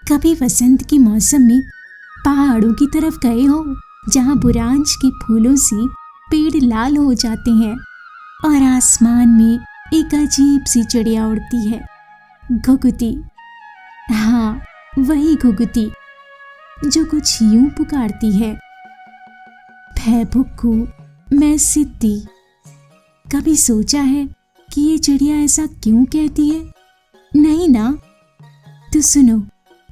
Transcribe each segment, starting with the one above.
कभी वसंत के मौसम में पहाड़ों की तरफ गए हो, जहाँ बुरांश के फूलों से पेड़ लाल हो जाते हैं और आसमान में एक अजीब सी चिड़िया उड़ती है, घुघुती। हाँ, वही घुघुती जो कुछ यूं पुकारती है, भै भुक्कू मैं सिद्धि। कभी सोचा है कि ये चिड़िया ऐसा क्यों कहती है? नहीं ना? तो सुनो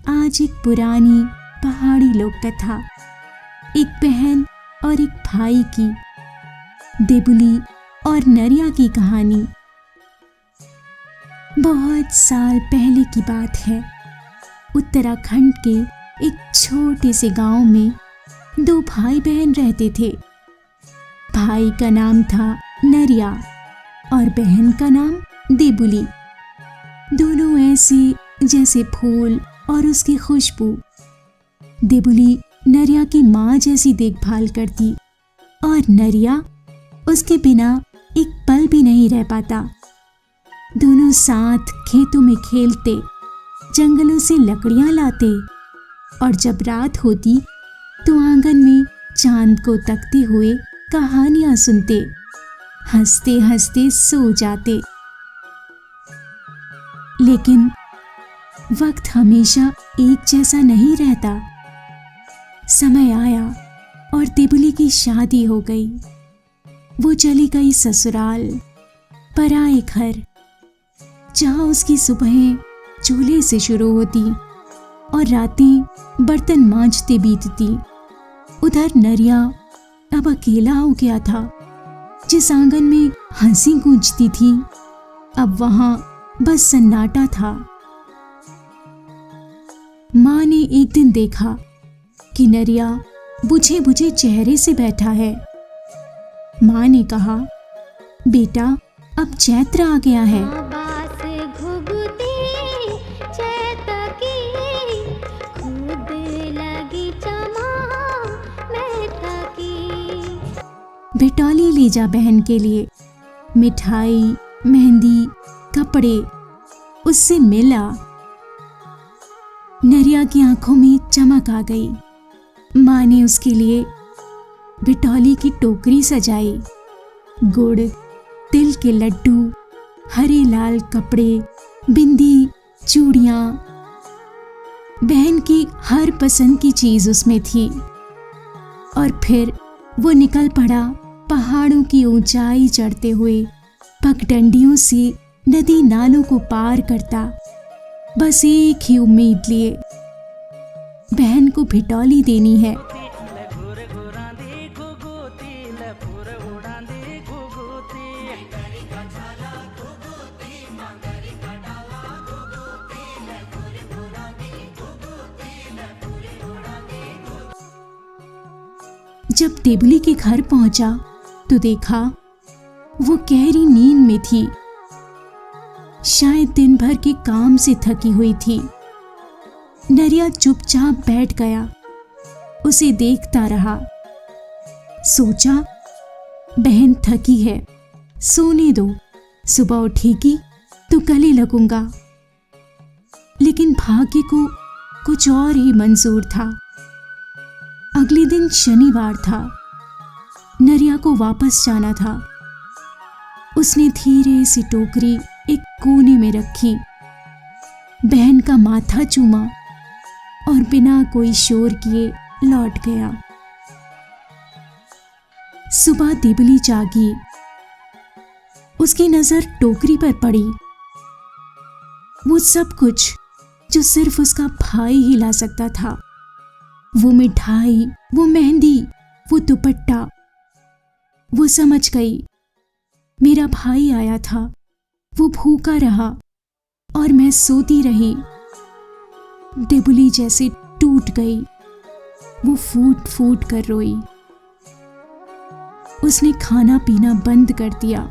आज एक पुरानी पहाड़ी लोक कथा, एक बहन और एक भाई की, देबुली और नरिया की कहानी। बहुत साल पहले की बात है। उत्तराखंड के एक छोटे से गांव में दो भाई बहन रहते थे। भाई का नाम था नरिया और बहन का नाम देबुली। दोनों ऐसे जैसे फूल और उसकी खुशबू। देबुली नरिया की माँ जैसी देखभाल करती और नरिया उसके बिना एक पल भी नहीं रह पाता। दोनों साथ खेतों में खेलते, जंगलों से लकड़ियां लाते और जब रात होती तो आंगन में चांद को तकते हुए कहानियां सुनते, हंसते हंसते सो जाते। लेकिन वक्त हमेशा एक जैसा नहीं रहता। समय आया और देबुली की शादी हो गई। वो चली गई ससुराल, पराए घर, जहाँ उसकी सुबहें चूल्हे से शुरू होती और रातें बर्तन मांजते बीतती। उधर नरिया अब अकेला हो गया था। जिस आंगन में हंसी गूंजती थी, अब वहां बस सन्नाटा था। माँ ने एक दिन देखा कि नरिया बुझे बुझे चेहरे से बैठा है। माँ ने कहा, बेटा अब चैत्र आ गया है। भिटौली ले जा बहन के लिए। मिठाई, मेहंदी, कपड़े उससे मिला। नरिया की आंखों में चमक आ गई। माँ ने उसके लिए भिटौली की टोकरी सजाई। गुड़, तिल के लड्डू, हरे लाल कपड़े, बिंदी, चूड़ियाँ, बहन की हर पसंद की चीज उसमें थी। और फिर वो निकल पड़ा पहाड़ों की ऊंचाई चढ़ते हुए, पगडंडियों से नदी नालों को पार करता, बस एक ही उम्मीद लिए, बहन को भिटौली देनी है। जब देबुली के घर पहुंचा तो देखा वो गहरी नींद में थी। शायद दिन भर के काम से थकी हुई थी। नरिया चुपचाप बैठ गया, उसे देखता रहा। सोचा बहन थकी है, सोने दो, सुबह उठेगी तो गले लगूंगा। लेकिन भाग्य को कुछ और ही मंजूर था। अगले दिन शनिवार था। नरिया को वापस जाना था। उसने धीरे से टोकरी एक कोने में रखी, बहन का माथा चूमा और बिना कोई शोर किए लौट गया। सुबह देबुली जागी। उसकी नजर टोकरी पर पड़ी। वो सब कुछ जो सिर्फ उसका भाई ही ला सकता था, वो मिठाई, वो मेहंदी, वो दुपट्टा। वो समझ गई, मेरा भाई आया था, वो भूखा रहा और मैं सोती रही। देबुली जैसे टूट गई। वो फूट फूट कर रोई। उसने खाना पीना बंद कर दिया,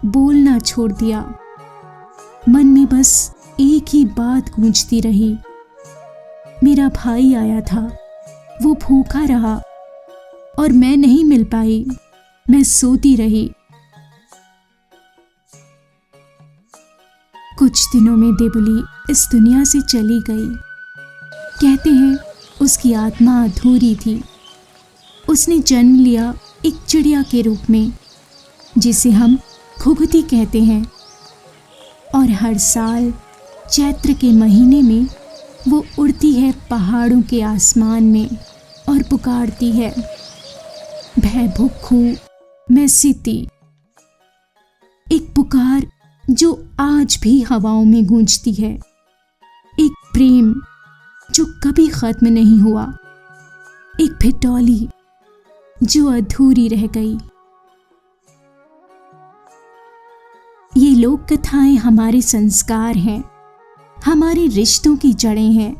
बोलना छोड़ दिया। मन में बस एक ही बात गूंजती रही, मेरा भाई आया था, वो भूखा रहा और मैं नहीं मिल पाई, मैं सोती रही। कुछ दिनों में देबुली इस दुनिया से चली गई। कहते हैं उसकी आत्मा अधूरी थी। उसने जन्म लिया एक चिड़िया के रूप में, जिसे हम घुघुती कहते हैं, और हर साल चैत्र के महीने में वो उड़ती है पहाड़ों के आसमान में और पुकारती है, भै भुक्खू मैं सीती। एक पुकार जो आज भी हवाओं में गूंजती है, एक प्रेम जो कभी खत्म नहीं हुआ, एक भिटौली जो अधूरी रह गई। ये लोक कथाएं हमारे संस्कार हैं, हमारे रिश्तों की जड़ें हैं।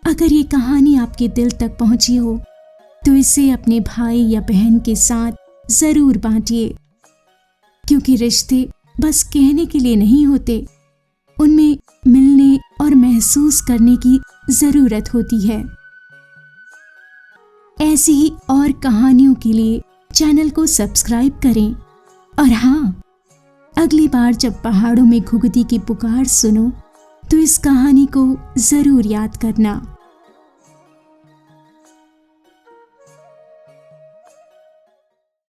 अगर ये कहानी आपके दिल तक पहुंची हो तो इसे अपने भाई या बहन के साथ जरूर बांटिए, क्योंकि रिश्ते बस कहने के लिए नहीं होते, उनमें मिलने और महसूस करने की जरूरत होती है। ऐसी ही और कहानियों के लिए चैनल को सब्सक्राइब करें। और हाँ, अगली बार जब पहाड़ों में घुघुती की पुकार सुनो तो इस कहानी को जरूर याद करना।